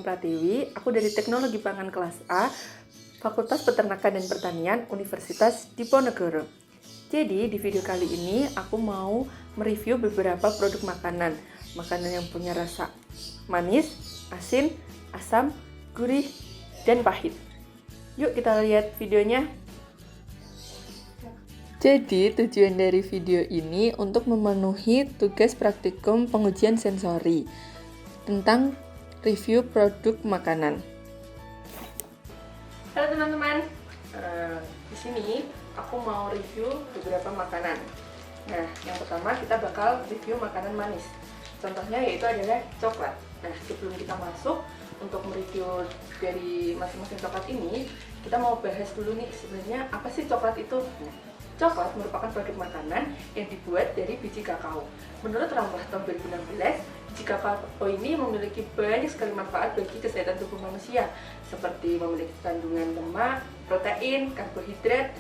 Pratiwi, aku dari Teknologi Pangan kelas A, Fakultas Peternakan dan Pertanian, Universitas Diponegoro. Jadi, di video kali ini aku mau mereview beberapa produk makanan. Makanan yang punya rasa manis, asin, asam, gurih, dan pahit. Yuk kita lihat videonya. Jadi, tujuan dari video ini untuk memenuhi tugas praktikum pengujian sensori tentang review produk makanan. Halo teman-teman, di sini aku mau review beberapa makanan. Nah, yang pertama kita bakal review makanan manis. Contohnya yaitu adalah coklat. Nah, sebelum kita masuk untuk mereview dari masing-masing coklat ini, kita mau bahas dulu nih sebenarnya apa sih coklat itu. Nah, coklat merupakan produk makanan yang dibuat dari biji kakao. Menurut Rampah tahun 2016, biji kakao ini memiliki banyak sekali manfaat bagi kesehatan tubuh manusia, seperti memiliki kandungan lemak, protein, karbohidrat,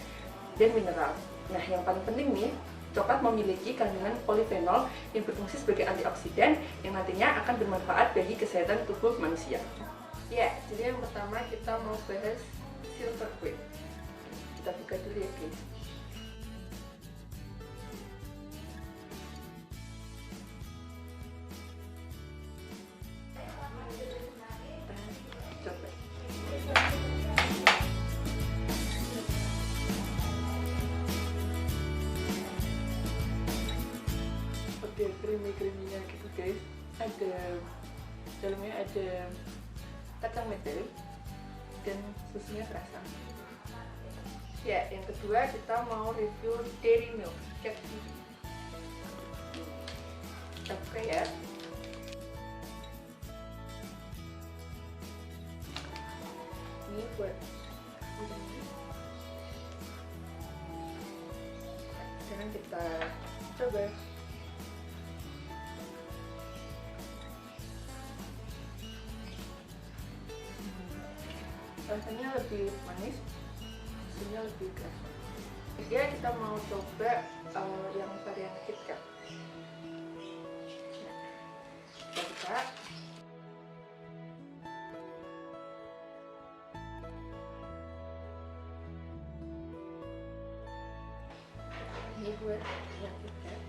dan mineral. Nah, yang paling penting nih, coklat memiliki kandungan polifenol yang berfungsi sebagai antioksidan yang nantinya akan bermanfaat bagi kesehatan tubuh manusia. Ya, jadi yang pertama kita mau bahas silver queen. Kita buka dulu ya, guys. Oke, creamy-creaminya gitu guys. Dalamnya ada kacang mete dan susunya terasa. Ya, yang kedua kita mau review dairy milk cake. Kita buka ya. Ini buat sekarang kita coba. Rasanya lebih manis, hasilnya lebih keras. Ya, kita mau coba yang varian KitKat. Kita buka. Ini buat yang KitKat.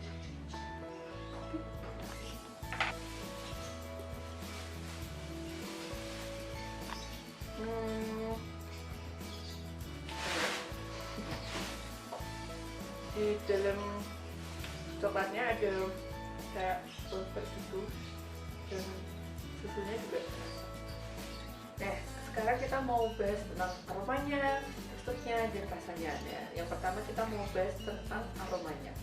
Di dalam coklatnya ada kayak wafer gitu dan susunya juga. Nah, sekarang kita mau bahas tentang aromanya, teksturnya, dan rasanya. Nah, yang pertama kita mau bahas tentang aromanya.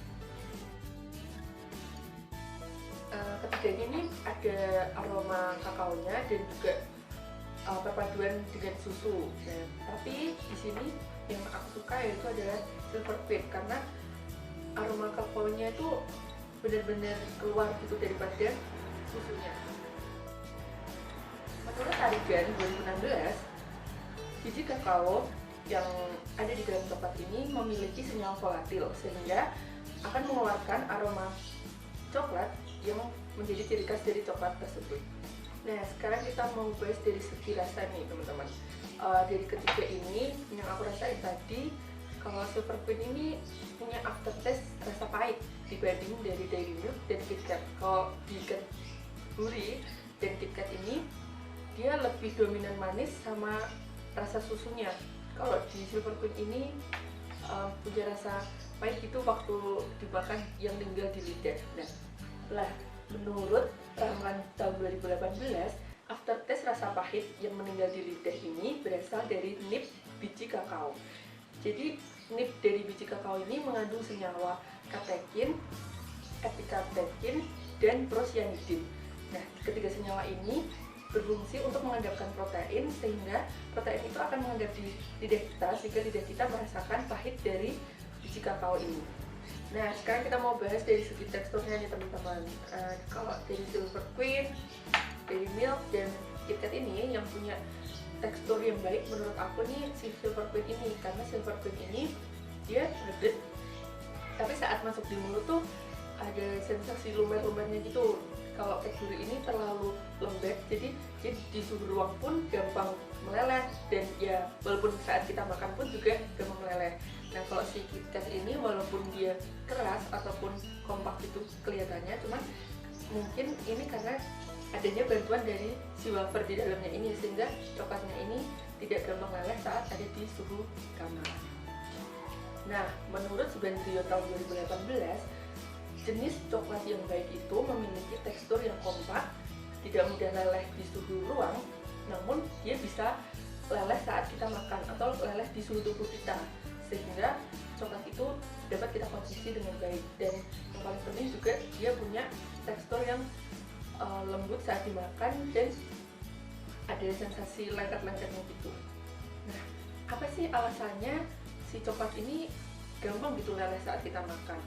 Ketiganya ini ada aroma kakaonya dan juga perpaduan dengan susu. Nah, tapi di sini yang aku suka yaitu adalah silver queen karena aroma kakaonya itu benar-benar keluar gitu daripada susunya. Menurut Arigan 2016, biji kakao yang ada di dalam coklat ini memiliki senyawa volatil sehingga akan mengeluarkan aroma coklat yang menjadi ciri khas dari coklat tersebut. Nah, sekarang kita mau bahas dari segi rasa nih teman-teman. Dari ketiga ini yang aku rasain tadi, kalau silver queen ini punya aftertaste rasa pahit dibanding dari dairy milk dan KitKat. Kalau di Cadbury dan KitKat ini dia lebih dominan manis sama rasa susunya. Kalau di silver queen ini punya rasa pahit gitu waktu dimakan yang tinggal di lidah. Nah, menurut ramalan tahun 2018, aftertaste rasa pahit yang meninggal di lidah ini berasal dari nib biji kakao. Jadi nib dari biji kakao ini mengandung senyawa katekin, epikatekin, dan prosyanidin. Nah, ketiga senyawa ini berfungsi untuk mengendapkan protein sehingga protein itu akan mengendap di lidah kita sehingga lidah kita merasakan pahit dari biji kakao ini. Nah, sekarang kita mau bahas dari segi teksturnya nih teman-teman. Kalau dari silver queen, dairy milk, dan KitKat ini yang punya tekstur yang baik menurut aku nih si silver queen ini, karena silver queen ini dia legit tapi saat masuk di mulut tuh ada sensasi lumer-lumernya gitu. kalau Cadbury ini terlalu lembek, jadi di suhu ruang pun gampang meleleh, dan ya walaupun saat kita makan pun juga gampang meleleh. Nah kalau si KitKat ini walaupun dia keras ataupun kompak itu kelihatannya, cuman mungkin ini karena adanya bantuan dari si wafer di dalamnya ini, sehingga coklatnya ini tidak gampang meleleh saat ada di suhu kamar. Nah, menurut Subandrio tahun 2018, jenis coklat yang baik itu memiliki tekstur yang kompak, tidak mudah meleleh di suhu ruang, namun dia bisa leleh saat kita makan atau leleh di suhu tubuh kita, sehingga coklat itu dapat kita konsumsi dengan baik. Dan yang paling penting juga dia punya tekstur yang lembut saat dimakan dan ada sensasi lengket-lengketnya gitu. Nah, apa sih alasannya si coklat ini gampang gitu leleh saat kita makan?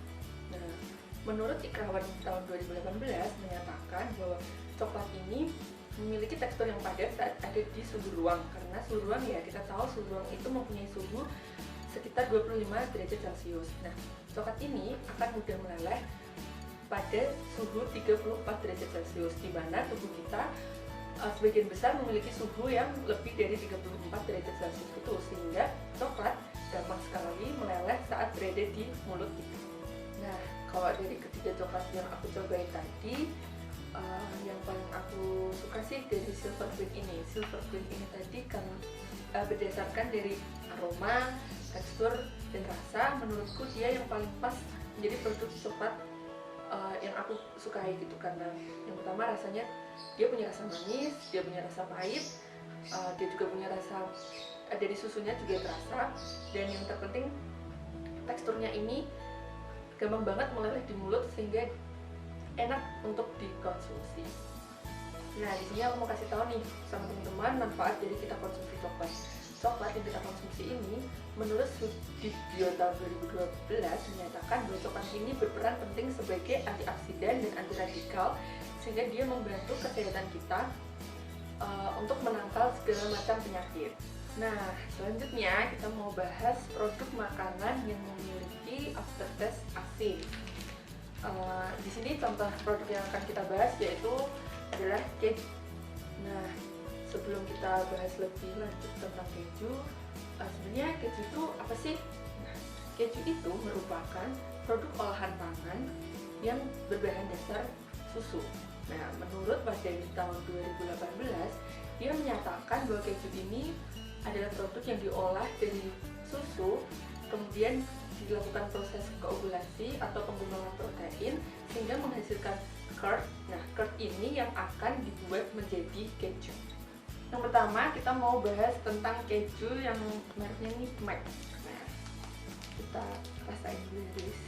Nah, menurut Ikrawan tahun 2018 menyatakan bahwa coklat ini memiliki tekstur yang padat saat ada di suhu ruang, karena suhu ruang ya kita tahu suhu ruang itu mempunyai suhu sekitar 25 derajat Celcius. Nah, coklat ini akan mudah meleleh pada suhu 34 derajat Celcius, di mana tubuh kita sebagian besar memiliki suhu yang lebih dari 34 derajat Celcius itu, sehingga coklat gampang sekali meleleh saat berada di mulut kita. Nah, kalau dari ketiga coklat yang aku cobain tadi, yang paling aku suka sih dari Silver Queen ini. Silver Queen ini tadi kan berdasarkan dari aroma, tekstur, dan rasa, menurutku dia yang paling pas menjadi produk coklat yang aku sukai gitu, karena yang pertama rasanya dia punya rasa manis, dia punya rasa pahit, dia juga punya rasa dari susunya juga terasa, dan yang terpenting teksturnya ini gampang banget meleleh di mulut sehingga enak untuk dikonsumsi. Nah, di sini aku mau kasih tahu nih sama teman-teman manfaat dari kita konsumsi coklat. Coklat yang kita konsumsi ini, menurut studi Bio tahun 2012 menyatakan bahwa coklat ini berperan penting sebagai antioksidan dan anti radikal, sehingga dia membantu kesehatan kita untuk menangkal segala macam penyakit. Nah, selanjutnya kita mau bahas produk makanan yang memiliki aftertaste asin. Di sini contoh produk yang akan kita bahas yaitu adalah keju. Nah, sebelum kita bahas lebih lanjut tentang keju, sebenarnya keju itu apa sih? Nah, keju itu merupakan produk olahan pangan yang berbahan dasar susu. Nah, menurut Wadani tahun 2018, dia menyatakan bahwa keju ini adalah produk yang diolah dari susu, kemudian dilakukan proses koagulasi atau penggunaan protein sehingga menghasilkan curd. Nah, curd ini yang akan dibuat menjadi keju. Yang pertama kita mau bahas tentang keju yang mereknya ini Mac. Nah, kita rasain dulu guys.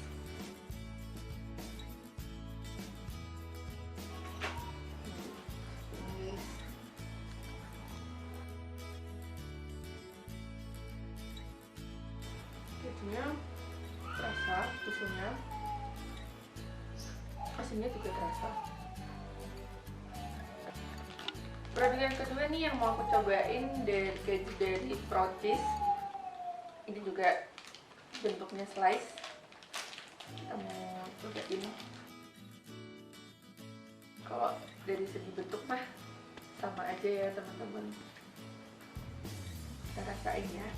Kejunya terasa, susunya, asinnya juga terasa. Produk yang kedua nih yang mau aku cobain dari keju dari Procis. Ini juga bentuknya slice. Kita mau cobain. Kalau dari segi bentuk mah sama aja ya teman-teman. Kita rasain ya.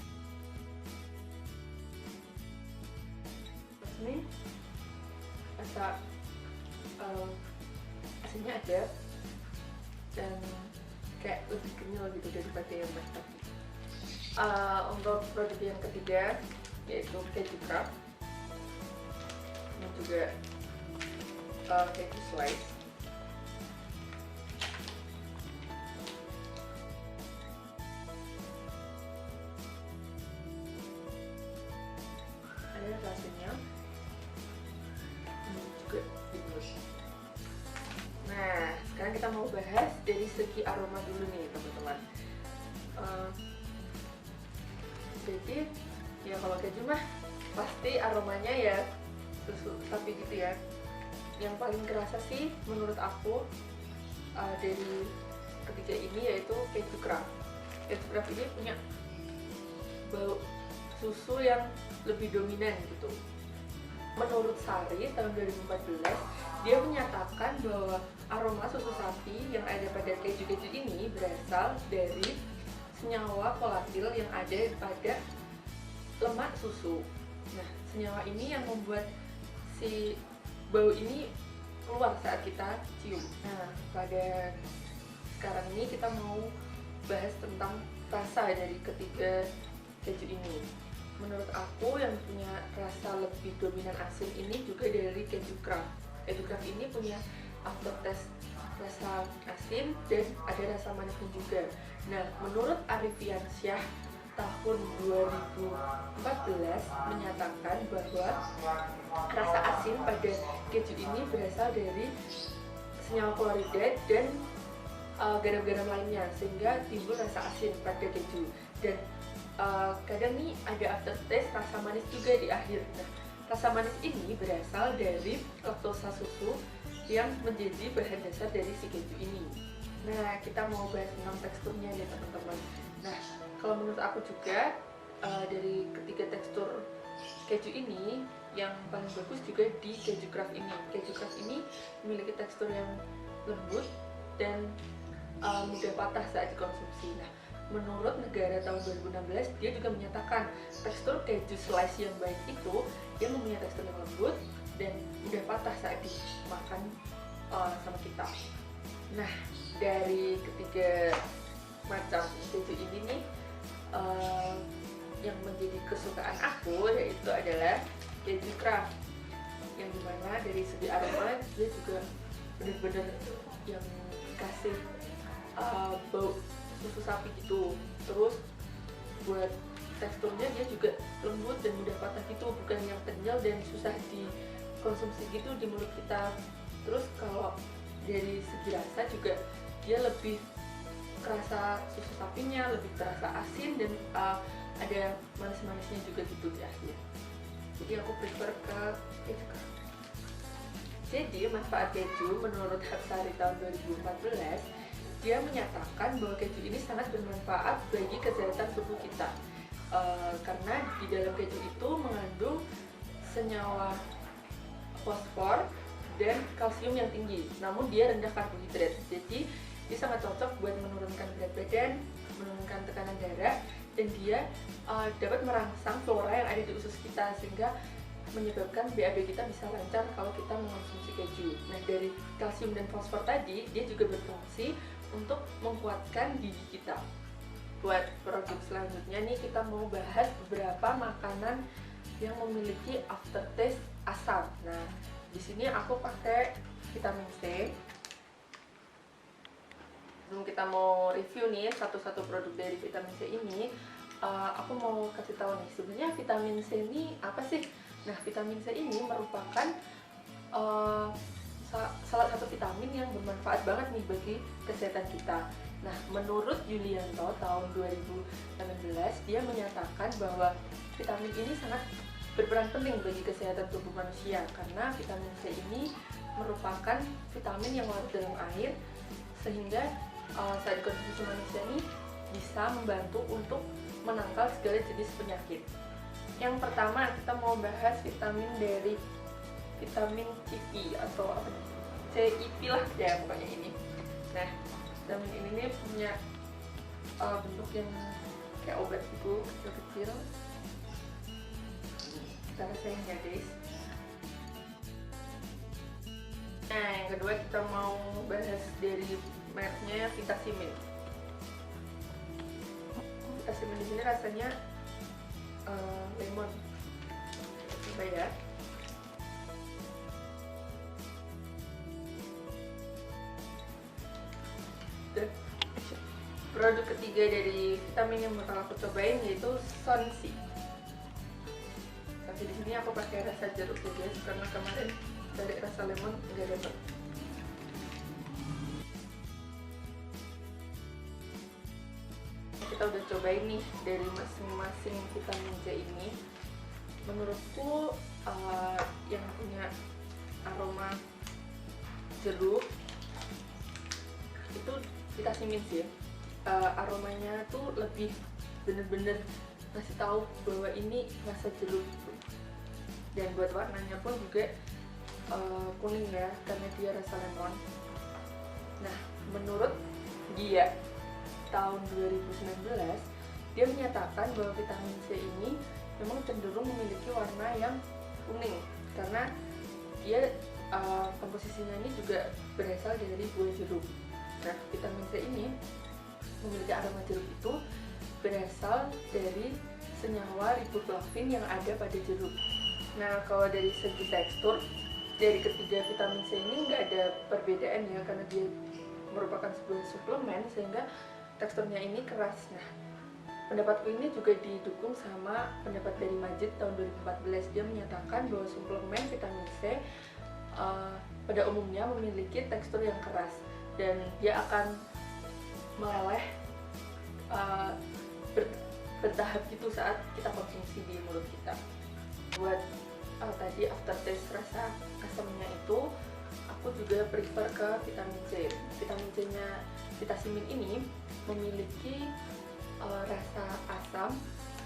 Terus nih rasa asinnya ada dan kayak lebih kenyal gitu daripada yang tadi. Untuk produk yang ketiga yaitu keju cup. Ini juga keju slice. Ada rasanya juga bagus. Nah, sekarang kita mau bahas dari segi aroma dulu nih teman-teman. Jadi ya kalau keju mah pasti aromanya ya susu sapi gitu ya. Yang paling kerasa sih menurut aku dari ketiga ini yaitu keju craft. Keju craft ini punya bau susu yang lebih dominan gitu. Menurut Sari tahun 2014, dia menyatakan bahwa aroma susu sapi yang ada pada keju-keju ini berasal dari senyawa volatil yang ada pada lemak susu. Nah, senyawa ini yang membuat si bau ini keluar saat kita cium. Nah, pada sekarang ini kita mau bahas tentang rasa dari ketiga keju ini. Menurut aku yang punya rasa lebih dominan asin ini juga dari keju Kraft. Keju Kraft ini punya aftertaste rasa asin dan ada rasa manisnya juga. Nah, menurut Arifiansyah tahun 2014 menyatakan bahwa rasa asin pada keju ini berasal dari senyawa klorida dan garam-garam lainnya, sehingga timbul rasa asin pada keju. Dan kadang nih ada aftertaste rasa manis juga di akhir. Nah, rasa manis ini berasal dari laktosa susu yang menjadi bahan dasar dari si keju ini. Nah, kita mau bahas tentang teksturnya ya teman-teman. Nah, kalau menurut aku juga dari ketiga tekstur keju ini yang paling bagus juga di keju Kraft ini. Keju Kraft ini memiliki tekstur yang lembut dan mudah patah saat dikonsumsi. Nah, menurut negara tahun 2016 dia juga menyatakan tekstur keju slice yang baik itu dia mempunyai tekstur yang lembut dan mudah patah saat dimakan sama kita. Nah, dari ketiga macam keju ini nih yang menjadi kesukaan aku yaitu adalah keju Kraft, yang dimana dari segi aroma dia juga benar-benar yang kasih bau susu sapi gitu. Terus buat teksturnya dia juga lembut dan mudah patah gitu, bukan yang kenyal dan susah dikonsumsi gitu di mulut kita. Terus kalau dari segi rasa juga dia lebih kerasa susu sapinya, lebih terasa asin dan ada manis-manisnya juga gitu di akhir. Jadi aku prefer ke keju. Jadi manfaat keju menurut Hapsari tahun 2014, dia menyatakan bahwa keju ini sangat bermanfaat bagi kesehatan tubuh kita karena di dalam keju itu mengandung senyawa fosfor dan kalsium yang tinggi, namun dia rendah karbohidrat. Jadi dia sangat cocok buat menurunkan berat badan, menurunkan tekanan darah, dan dia dapat merangsang flora yang ada di usus kita sehingga menyebabkan BAB kita bisa lancar kalau kita mengonsumsi keju. Nah, dari kalsium dan fosfor tadi dia juga berfungsi untuk menguatkan gigi kita. Buat produk selanjutnya nih kita mau bahas beberapa makanan yang memiliki aftertaste asam. Nah, di sini aku pakai vitamin C. Sebelum kita mau review nih satu-satu produk dari vitamin C ini, aku mau kasih tahu nih sebenarnya vitamin C ini apa sih? Nah, vitamin C ini merupakan salah satu vitamin yang bermanfaat banget nih bagi kesehatan kita. Nah, menurut Yulianto tahun 2018 dia menyatakan bahwa vitamin ini sangat berperan penting bagi kesehatan tubuh manusia karena vitamin C ini merupakan vitamin yang larut dalam air sehingga saat dikonsumsi manusia ini bisa membantu untuk menangkal segala jenis penyakit. Yang pertama kita mau bahas vitamin dari vitamin CP atau apa nih? CIP lah ya pokoknya ini. Nah, vitamin ini nih punya bentuk yang kayak obat gitu, kecil-kecil. Kita rasain ya guys. Nah, yang kedua kita mau bahas dari mereknya Vitacimin. Vitacimin di sini rasanya lemon. Coba ya. Produk ketiga dari vitamin yang bakal aku cobain yaitu Sonsi. Tapi di sini aku pakai rasa jeruk ya guys, karena kemarin dari rasa lemon nggak dapet. Kita udah cobain nih dari masing-masing vitamin C ini. Menurutku yang punya aroma jeruk itu Vitacimin sih. Aromanya tuh lebih bener-bener ngasih tahu bahwa ini rasa jeruk. Dan buat warnanya pun juga kuning ya, karena dia rasa lemon. Nah, menurut dia tahun 2019 dia menyatakan bahwa vitamin C ini memang cenderung memiliki warna yang kuning karena dia komposisinya ini juga berasal dari buah jeruk. Nah, vitamin C ini memiliki aroma jeruk itu berasal dari senyawa riboflavin yang ada pada jeruk. Nah, kalau dari segi tekstur, dari ketiga vitamin C ini nggak ada perbedaan ya, karena dia merupakan sebuah suplemen sehingga teksturnya ini keras. Nah, pendapatku ini juga didukung sama pendapat dari Majid tahun 2014. Dia menyatakan bahwa suplemen vitamin C pada umumnya memiliki tekstur yang keras dan dia akan meleleh bertahap gitu saat kita konsumsi di mulut kita. Buat tadi aftertaste rasa asamnya itu, aku juga prefer ke vitamin C. Vitamin C-nya Vitamin ini memiliki rasa asam,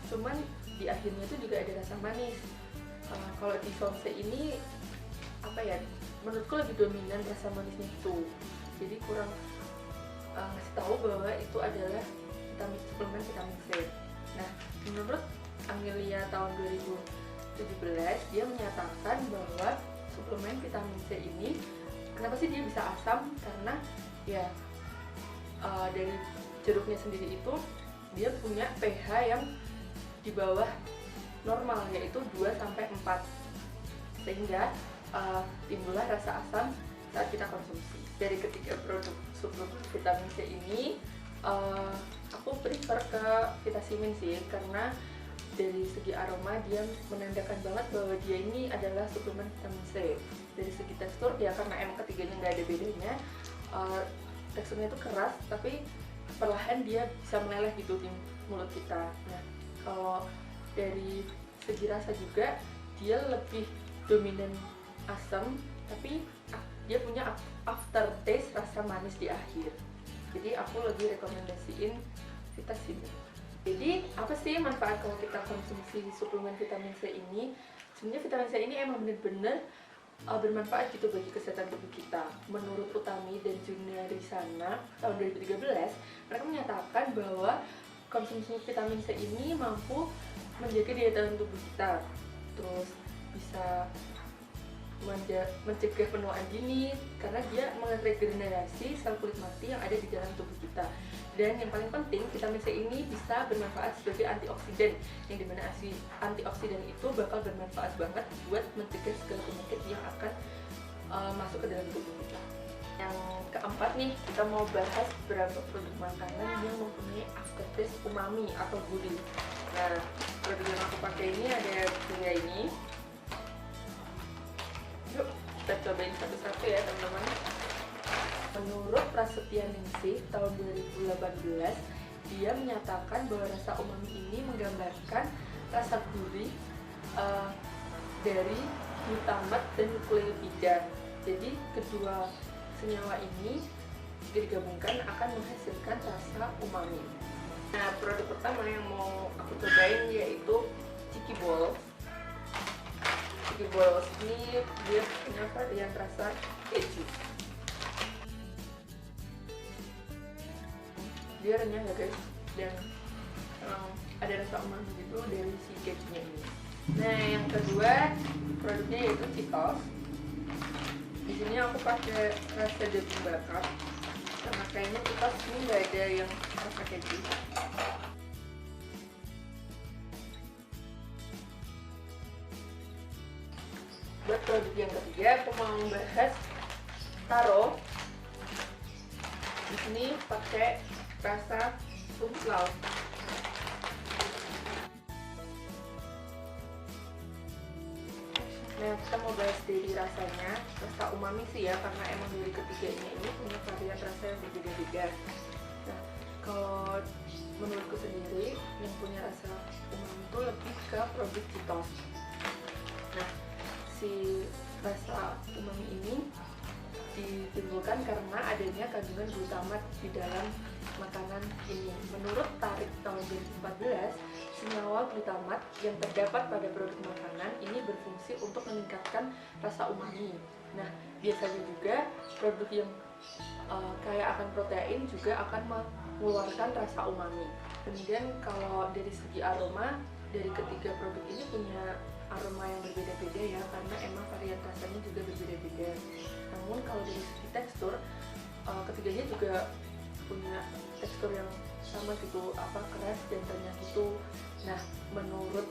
cuman di akhirnya itu juga ada rasa manis. Kalau di Somse ini apa ya, menurutku lebih dominan rasa manisnya itu, jadi kurang ngasih tahu bahwa itu adalah suplemen vitamin C. Nah, menurut Amelia tahun 2017 dia menyatakan bahwa suplemen vitamin C ini kenapa sih dia bisa asam, karena ya dari jeruknya sendiri itu dia punya pH yang di bawah normal, yaitu 2-4, sehingga timbullah rasa asam saat kita konsumsi. Dari ketiga produk suplemen vitamin C ini aku prefer ke Vitamin sih, karena dari segi aroma dia menandakan banget bahwa dia ini adalah suplemen vitamin C. Dari segi tekstur ya, karena emang ketiganya nggak ada bedanya, teksturnya itu keras tapi perlahan dia bisa meleleh gitu di mulut kita. Nah, kalau dari segi rasa juga dia lebih dominan asam, tapi dia punya aftertaste rasa manis di akhir. Jadi aku lebih rekomendasiin Vitamin. Jadi apa sih manfaat kalau kita konsumsi suplemen vitamin C ini? Sebenarnya vitamin C ini emang bener-bener bermanfaat gitu bagi kesehatan tubuh kita. Menurut Utami dan Junarisana tahun 2013, mereka menyatakan bahwa konsumsi vitamin C ini mampu menjaga daya tahan tubuh kita, terus bisa mencegah penuaan dini karena dia meregenerasi sel kulit mati yang ada di dalam tubuh kita. Dan yang paling penting, vitamin C ini bisa bermanfaat sebagai antioksidan, yang dimana antioksidan itu bakal bermanfaat banget buat mencegah segala penyakit yang akan masuk ke dalam tubuh kita. Yang keempat nih, kita mau bahas beberapa produk makanan yang mempunyai aftertaste umami atau gurih. Nah, produk yang aku pakai ini ada 3 ini. Yuk kita cobain satu-satu ya teman-teman. Menurut Prasetya Ningsih tahun 2018, dia menyatakan bahwa rasa umami ini menggambarkan rasa gurih dari glutamat dan nukleotida. Jadi kedua senyawa ini jika digabungkan akan menghasilkan rasa umami. Nah, produk pertama yang mau aku cobain yaitu Chiki Balls. Chiki Balls ini dia punya varian rasa keju. Dia renyah ya guys, dan ada rasa umami gitu dari si kejunya ini. Nah, yang kedua produknya yaitu Cheetos. Di sini aku pakai rasa daging bakar karena kayaknya Cheetos ini nggak ada yang rasa keju. Buat produk yang ketiga, aku mau bahas taro. Di sini pakai rasa rumput laut. Nah, kita mau bahas dari rasanya. Rasa umami sih ya, karena emang dari ketiganya ini punya varian rasa yang berbeda-beda. Nah, kalau menurutku sendiri yang punya rasa umami itu lebih ke produk Cheetos. Nah, si rasa umami ini ditimbulkan karena adanya kandungan glutamat di dalam makanan ini. Menurut Tarik tahun 2014, senyawa glutamat yang terdapat pada produk makanan ini berfungsi untuk meningkatkan rasa umami. Nah, biasanya juga produk yang kaya akan protein juga akan mengeluarkan rasa umami. Kemudian kalau dari segi aroma, dari ketiga produk ini punya aroma yang berbeda-beda ya, karena emang varian rasanya juga berbeda-beda. Namun kalau dari segi tekstur, ketiganya juga punya tekstur yang sama gitu, keras dan renyah gitu. Nah, menurut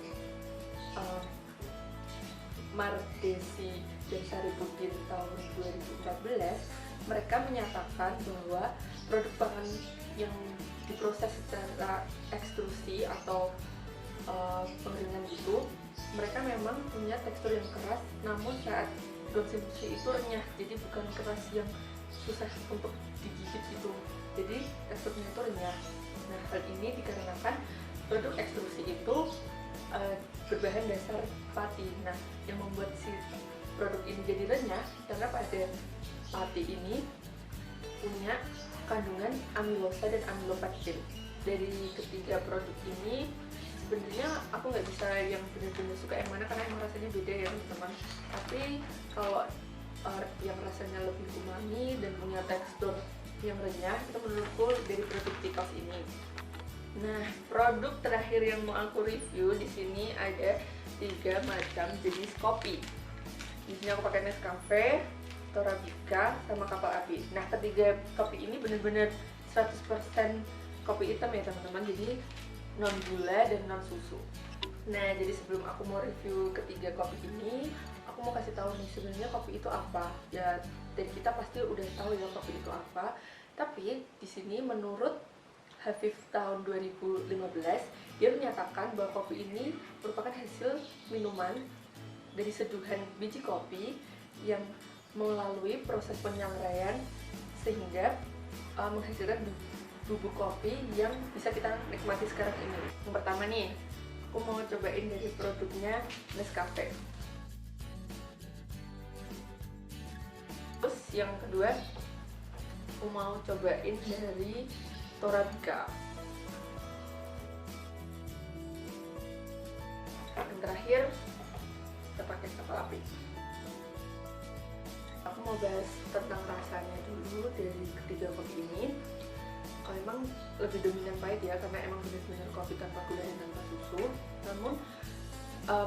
Mardesi dan Saripudin tahun 2014, mereka menyatakan bahwa produk pangan yang diproses secara ekstrusi atau pengeringan gitu, mereka memang punya tekstur yang keras, namun saat konsumsi itu renyah, jadi bukan keras yang susah untuk digigit gitu, jadi teksturnya itu renyah. Nah, hal ini dikarenakan produk ekstrusi itu berbahan dasar pati. Nah, yang membuat si produk ini jadi renyah karena pada pati ini punya kandungan amilosa dan amilopektin. Dari ketiga produk ini sebenarnya aku nggak bisa yang benar-benar suka yang mana karena emang rasanya beda ya teman-teman. Tapi kalau yang rasanya lebih umami dan punya tekstur yang renyah itu menurutku dari produk Tikos ini. Nah, produk terakhir yang mau aku review di sini ada 3 macam jenis kopi. Di sini aku pakai Nescafe, Torabika, sama Kapal Api. Nah, ketiga kopi ini benar-benar 100% kopi hitam ya teman-teman, jadi non gula dan non susu. Nah, jadi sebelum aku mau review ketiga kopi ini, aku mau kasih tahu nih sebenarnya kopi itu apa. Ya, dari kita pasti udah tahu ya kopi itu apa. Tapi di sini menurut Hafif tahun 2015, dia menyatakan bahwa kopi ini merupakan hasil minuman dari seduhan biji kopi yang melalui proses penyangrai sehingga menghasilkan bubuk kopi yang bisa kita nikmati sekarang ini. Yang pertama nih, aku mau cobain dari produknya Nescafe. Terus yang kedua, aku mau cobain dari Torabika. Yang terakhir, kita pakai Kapal Api. Aku mau bahas tentang rasanya dulu dari ketiga kopi ini. Kalau emang lebih dominan pahit ya, karena emang benar-benar kopi tanpa gula dan tanpa susu. Namun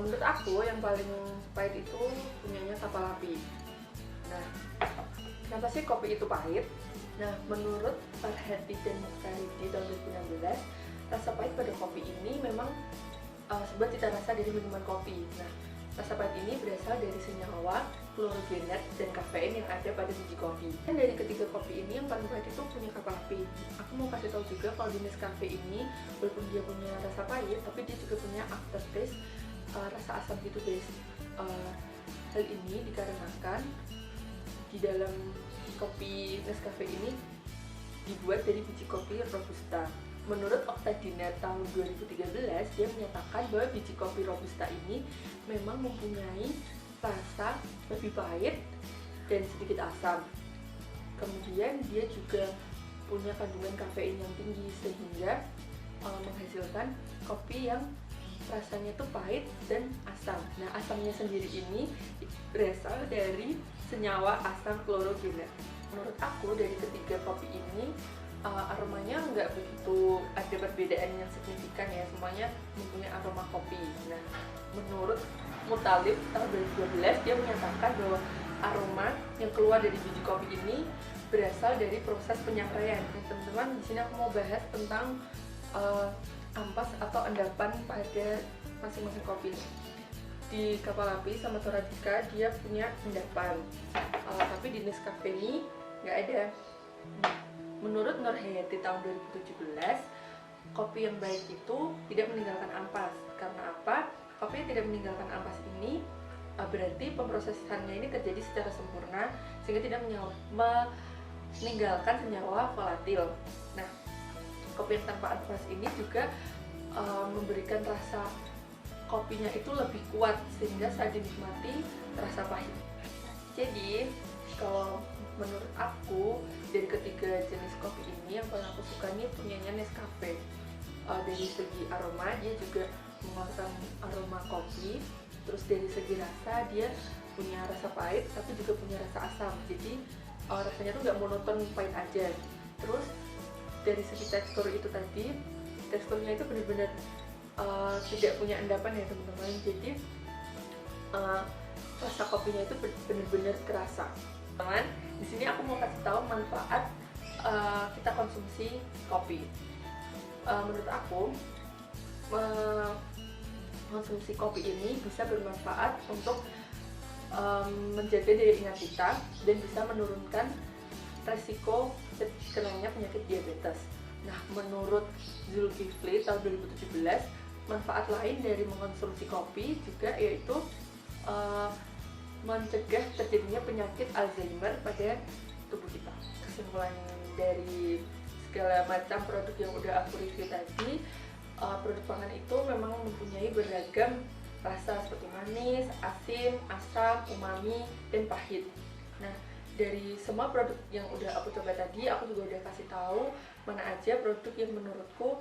menurut aku yang paling pahit itu punyanya Kapal Api. Nah, kenapa sih kopi itu pahit? Nah, menurut Farhadi dan Mukhtaridi tahun 2016, rasa pahit pada kopi ini memang sebuah cita rasa dari minuman kopi. Nah, rasa pahit ini berasal dari senyawa klorogenat dan kafein yang ada pada biji kopi. Dan dari ketiga kopi ini yang paling pahit itu punya Kapal Api. Aku mau kasih tahu juga kalau di Nescafe ini, walaupun dia punya rasa pahit, tapi dia juga punya aftertaste rasa asam gitu guys. Hal ini dikarenakan di dalam kopi Nescafe ini dibuat dari biji kopi Robusta. Menurut Oktadina tahun 2013, dia menyatakan bahwa biji kopi Robusta ini memang mempunyai rasa lebih pahit dan sedikit asam. Kemudian dia juga punya kandungan kafein yang tinggi sehingga menghasilkan kopi yang rasanya tuh pahit dan asam. Nah, asamnya sendiri ini berasal dari senyawa asam klorogenat. Menurut aku dari ketiga kopi ini aromanya nggak begitu ada perbedaan yang signifikan ya, semuanya mempunyai aroma kopi. Nah, menurut Mutalib tahun 2012, dia menyatakan bahwa aroma yang keluar dari biji kopi ini berasal dari proses penyampaian. Nah, teman-teman, di sini aku mau bahas tentang ampas atau endapan pada masing-masing kopi. Di Kapal Api sama Torabika dia punya endapan, tapi di Nescafe ini nggak ada. Menurut Nur Hayati tahun 2017, kopi yang baik itu tidak meninggalkan ampas. Karena apa? Kopi yang tidak meninggalkan ampas ini berarti pemrosesannya ini terjadi secara sempurna sehingga tidak meninggalkan senyawa volatil. Nah, kopi yang tanpa ampas ini juga memberikan rasa kopinya itu lebih kuat sehingga saat dinikmati terasa pahit. Jadi kalau menurut aku dari ketiga jenis kopi ini yang paling aku suka nih punyanya Nescafe. dari segi aroma dia juga mengeluarkan aroma kopi. Terus dari segi rasa dia punya rasa pahit tapi juga punya rasa asam, jadi rasanya tuh nggak monoton pahit aja. Terus dari segi tekstur itu tadi, teksturnya itu benar-benar tidak punya endapan ya teman-teman, jadi rasa kopinya itu benar-benar kerasa. Teman, di sini aku mau kasih tahu manfaat kita konsumsi kopi. Menurut aku konsumsi kopi ini bisa bermanfaat untuk menjaga daya ingat kita dan bisa menurunkan resiko terkenanya penyakit diabetes. Nah, menurut Zulkifli tahun 2017, manfaat lain dari mengkonsumsi kopi juga yaitu mencegah terjadinya penyakit Alzheimer pada tubuh kita. Kesimpulan dari segala macam produk yang udah aku review tadi, produk pangan itu memang mempunyai beragam rasa seperti manis, asin, asam, umami, dan pahit. Nah, dari semua produk yang udah aku coba tadi, aku juga udah kasih tahu mana aja produk yang menurutku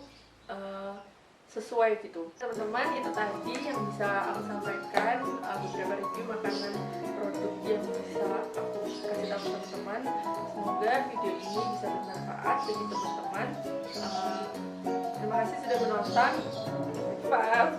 sesuai gitu. Teman-teman, itu tadi yang bisa aku sampaikan, beberapa review makanan produk yang bisa aku kasih tahu teman-teman. Semoga video ini bisa bermanfaat bagi teman-teman. Terima kasih sudah menonton. Maaf.